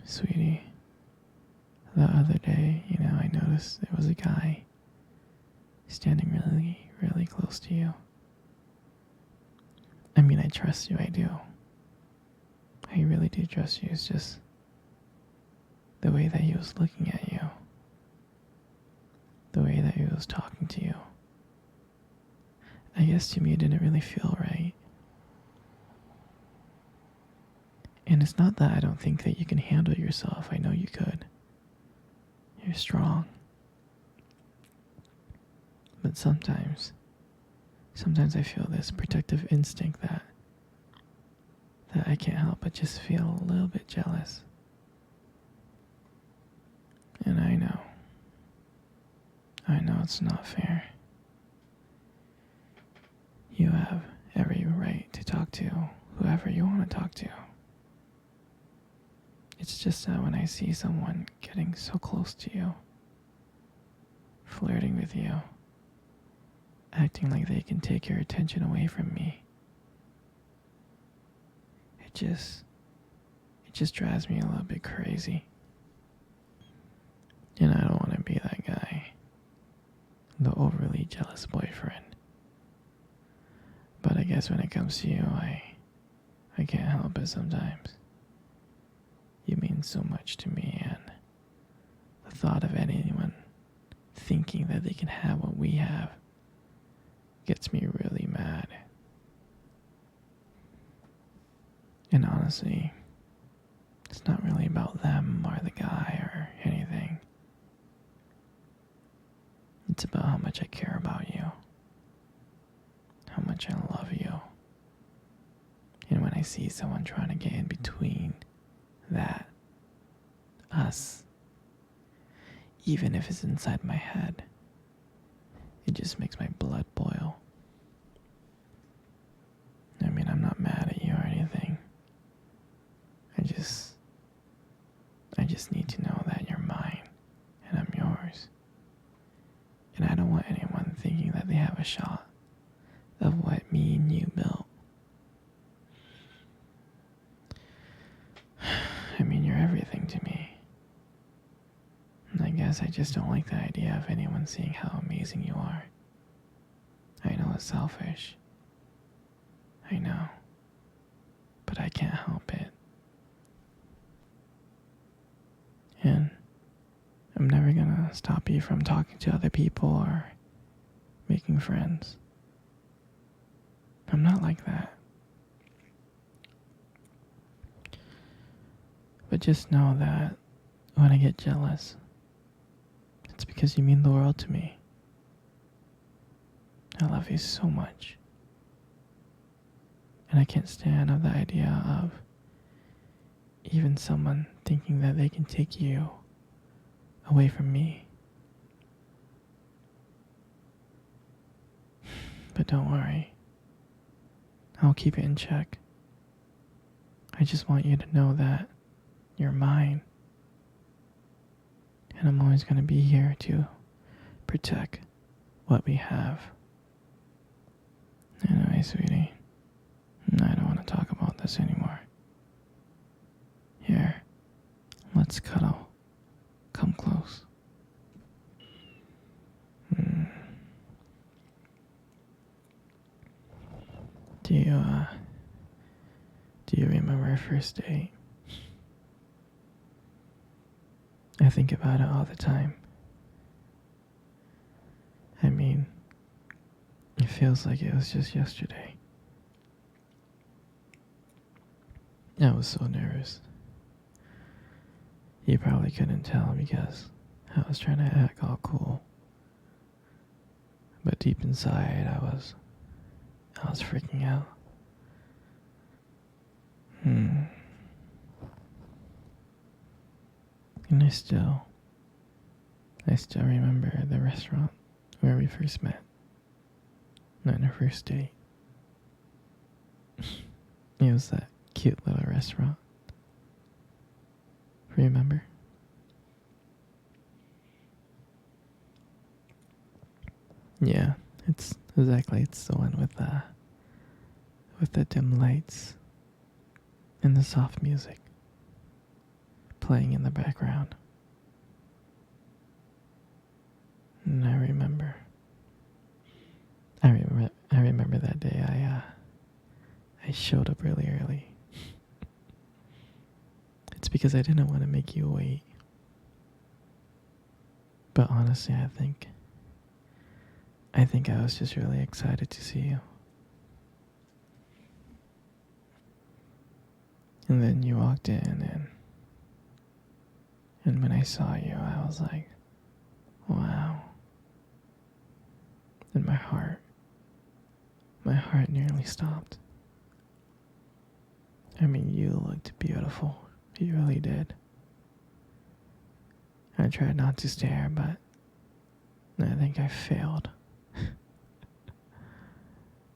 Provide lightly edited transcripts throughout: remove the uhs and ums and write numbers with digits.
Sweetie, the other day, I noticed there was a guy standing really, really close to you. I mean, I trust you, I do. I really do trust you. It's just the way that he was looking at you, the way that he was talking to you. I guess to me it didn't really feel right. And it's not that I don't think that you can handle yourself. I know you could. You're strong. But sometimes I feel this protective instinct that I can't help but just feel a little bit jealous. And I know it's not fair. You have every right to talk to whoever you want to talk to. It's just that when I see someone getting so close to you, flirting with you, acting like they can take your attention away from me, it just drives me a little bit crazy. And I don't want to be that guy, the overly jealous boyfriend. But I guess when it comes to you, I can't help it sometimes. You mean so much to me, and the thought of anyone thinking that they can have what we have gets me really mad. And honestly, it's not really about them or the guy or anything. It's about how much I care about you, how much I love you. And when I see someone trying to get in between that, us, even if it's inside my head, it just makes my blood boil. I mean, I'm not mad at you or anything. I just need to know that you're mine and I'm yours. And I don't want anyone thinking that they have a shot of what me and you built. I mean, you're everything to me. And I guess I just don't like the idea of anyone seeing how amazing you are. I know it's selfish. I know. But I can't help it. And I'm never gonna stop you from talking to other people or making friends. I'm not like that. But just know that when I get jealous, it's because you mean the world to me. I love you so much. And I can't stand the idea of even someone thinking that they can take you away from me. But don't worry. I'll keep it in check. I just want you to know that you're mine. And I'm always going to be here to protect what we have. Anyway, sweetie, I don't want to talk about this anymore. Here, let's cuddle. Come close. Do you remember our first date? I think about it all the time. I mean, it feels like it was just yesterday. I was so nervous. You probably couldn't tell because I was trying to act all cool. But deep inside, I was freaking out. And I still remember the restaurant where we first met. On our first date. It was that cute little restaurant. Remember? Yeah, it's the one with the dim lights and the soft music playing in the background. And I remember that day I showed up really early. It's because I didn't want to make you wait. But honestly, I think I was just really excited to see you. And then you walked in, and when I saw you, I was like, wow. And my heart nearly stopped. I mean, you looked beautiful. You really did. I tried not to stare, but I think I failed.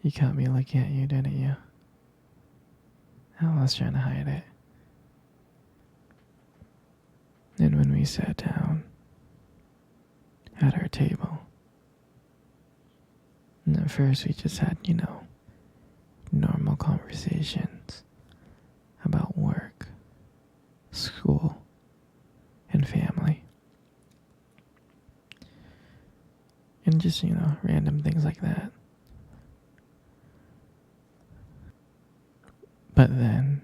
You caught me looking at you, didn't you? I was trying to hide it. And when we sat down at our table, and at first we just had, normal conversations about work, school, and family. And just, random things like that. But then,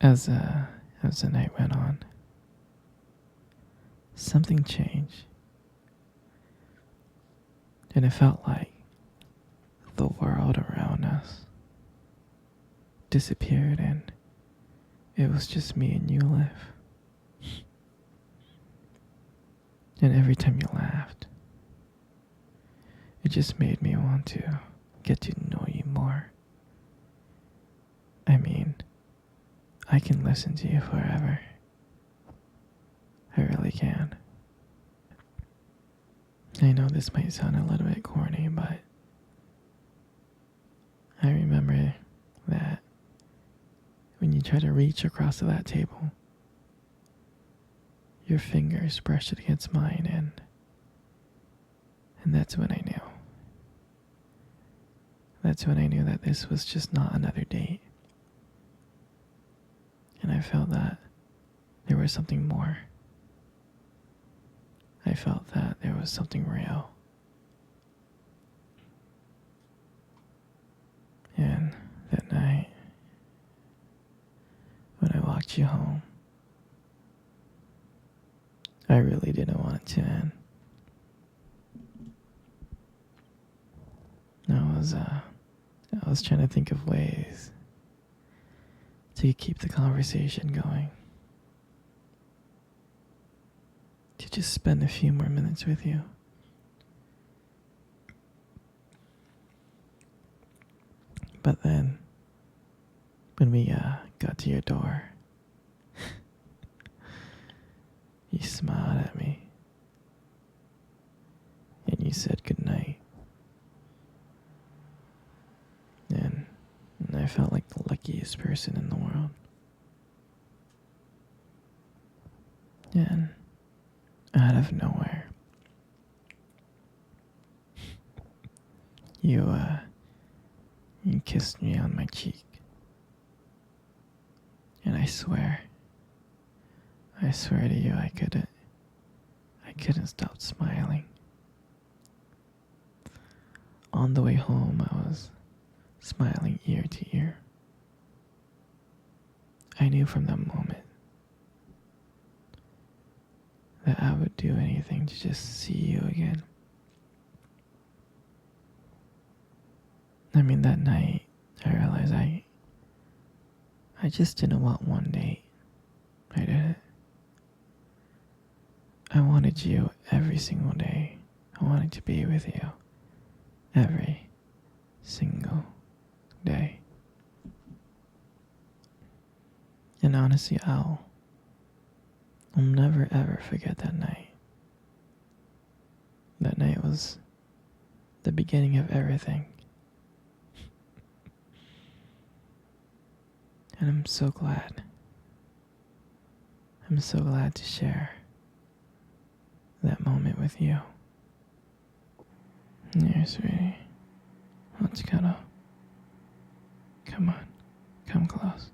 as the night went on, something changed. And it felt like the world around us disappeared and it was just me and you left. And every time you laughed, it just made me want to get to know you more. I mean, I can listen to you forever. I really can. I know this might sound a little bit corny, but I remember that when you try to reach across to that table, your fingers brushed it against mine, and that's when I knew. That's when I knew that this was just not another date. And I felt that there was something more. I felt that there was something real. And that night, when I walked you home, I really didn't want it to end. I was trying to think of ways to keep the conversation going. To just spend a few more minutes with you. But then, when we got to your door, you smiled at me. And you said goodnight. And I felt like the luckiest person in the world. And out of nowhere, you kissed me on my cheek. And I swear to you, I couldn't stop smiling. On the way home, I was smiling ear to ear. I knew from that moment that I would do anything to just see you again. I mean, that night, I realized I just didn't want one date. I didn't. I wanted you every single day. I wanted to be with you every single day. And honestly, I'll never ever forget that night. That night was the beginning of everything. And I'm so glad. I'm so glad to share that moment with you. Here, sweetie. Let's cuddle. Come on. Come close.